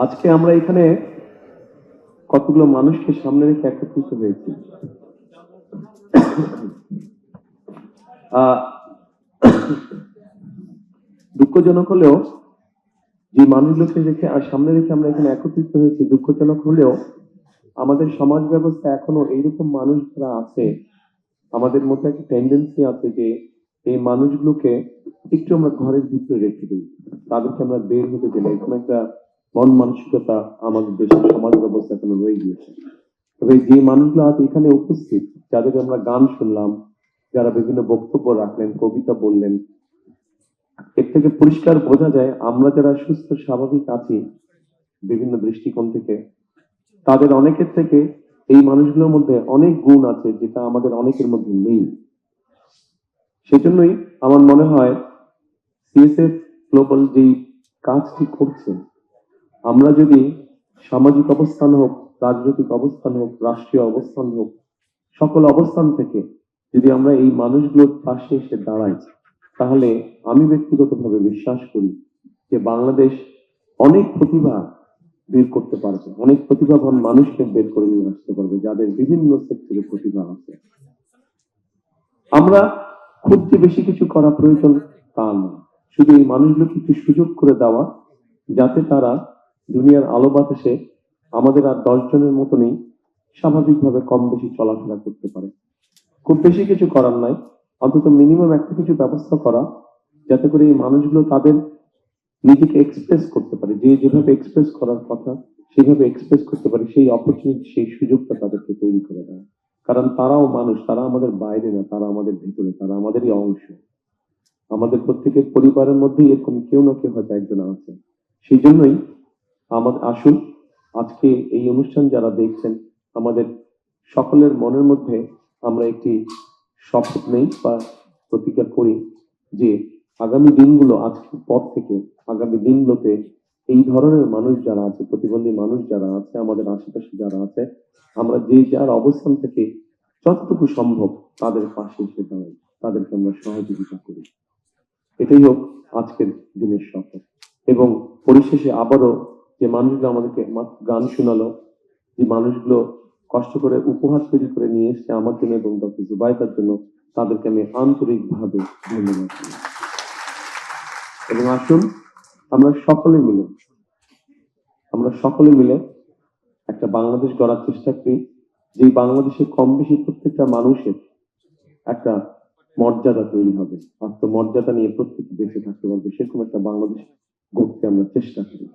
আজকে আমরা এখানে কতগুলো মানুষকে সামনে রেখে একত্রিত হয়েছি। দুঃখজনক হলেও যে মানুষগুলোকে রেখে আর সামনে রেখে আমরা এখানে একত্রিত হয়েছি, দুঃখজনক হলেও আমাদের সমাজ ব্যবস্থা এখনো এইরকম মানুষ যারা আছে, আমাদের মধ্যে একটা টেন্ডেন্সি আছে যে এই মানুষগুলোকে একটু আমরা ঘরের ভিতরে রেখে দিই, তাদেরকে আমরা বের হতে দিই না। এরকম একটা মন মানসিকতা আমাদের দেশের সমাজ ব্যবস্থা এখনো রয়ে গিয়েছে। তবে যে মানুষগুলো আজ এখানে উপস্থিত, যাদের আমরা গান শুনলাম, যারা বিভিন্ন বক্তব্য রাখলেন, কবিতা বললেন, এর থেকে পরিষ্কার বোঝা যায় আমরা যারা সুস্থ স্বাভাবিক আছি বিভিন্ন দৃষ্টিকোণ থেকে, তাদের অনেকের থেকে এই মানুষগুলোর মধ্যে অনেক গুণ আছে যেটা আমাদের অনেকের মধ্যে নেই। সেজন্যই আমার মনে হয় সিএসএফ গ্লোবাল যেই কাজটি করছে, আমরা যদি সামাজিক অবস্থান হোক, রাজনৈতিক অবস্থান হোক, রাষ্ট্রীয় অবস্থান হোক, সকল অবস্থান থেকে যদি আমরা এই মানুষগুলোর পাশে এসে দাঁড়াই, তাহলে আমি ব্যক্তিগতভাবে বিশ্বাস করি যে বাংলাদেশ অনেক প্রতিভা বের করতে পারবে, অনেক প্রতিভাবান মানুষকে বের করে নিয়ে আসতে পারবে, যাদের বিভিন্ন সেক্টরে প্রতিভা আছে। আমরা খুব যে বেশি কিছু করা প্রয়োজন তা না, শুধু এই মানুষগুলোকে একটু সুযোগ করে দেওয়া, যাতে তারা দুনিয়ার আলো বাতাসে আমাদের আর 10 জনের মতনই স্বাভাবিকভাবে কম বেশি চলাফেরা করতে পারে। খুব বেশি কিছু করার নাই, অন্তত মিনিমাম একটা কিছু ব্যবস্থা করা, যাতে করে এই মানুষগুলো তাদের নিজেকে এক্সপ্রেস করতে পারে, যে যেভাবে এক্সপ্রেস করার কথা সেভাবে এক্সপ্রেস করতে পারে, সেই অপরচুনিটি, সেই সুযোগটা তাদেরকে তৈরি করে দেয়। কারণ তারাও মানুষ, তারা আমাদের বাইরে না, তারা আমাদের ভিতরে, তারা আমাদেরই অংশ। আমাদের প্রত্যেকের পরিবারের মধ্যেই এরকম কেউ না কেউ হয়তো একজন আছে। সেই জন্যই আমাদের আসুন, আজকে এই অনুষ্ঠান যারা দেখছেন, আমাদের সকলের মনের মধ্যে আমরা একটি শপথ নেই বা প্রতিজ্ঞা করি যে আগামী দিনগুলো, আজকের পর থেকে আগামী দিনগুলোতে এই ধরনের মানুষ যারা আছে, প্রতিবন্ধী মানুষ যারা আছে, আমাদের আশেপাশে যারা আছে, আমরা যে যার অবস্থান থেকে যতটুকু সম্ভব তাদের পাশে এসে দাঁড়াই, তাদেরকে আমরা সহযোগিতা করি। এটাই হোক আজকের দিনের শপথ। এবং পরিশেষে আবারও যে মানুষগুলো আমাদেরকে গান শোনালো, যে মানুষগুলো কষ্ট করে উপহার তৈরি করে নিয়ে এসছে আমার জন্য এবং ডক্টর জুবাইদার জন্য, তাদেরকে আমি আন্তরিকভাবে ধন্যবাদ দিই। এবং আসুন আমরা সকলে মিলে একটা বাংলাদেশ গড়ার চেষ্টা করি, যে বাংলাদেশে কম বেশি প্রত্যেকটা মানুষের একটা মর্যাদা তৈরি হবে, আত্মমর্যাদা নিয়ে প্রত্যেকে বেঁচে থাকতে পারবে, সেরকম একটা বাংলাদেশ গড়তে আমরা চেষ্টা করি।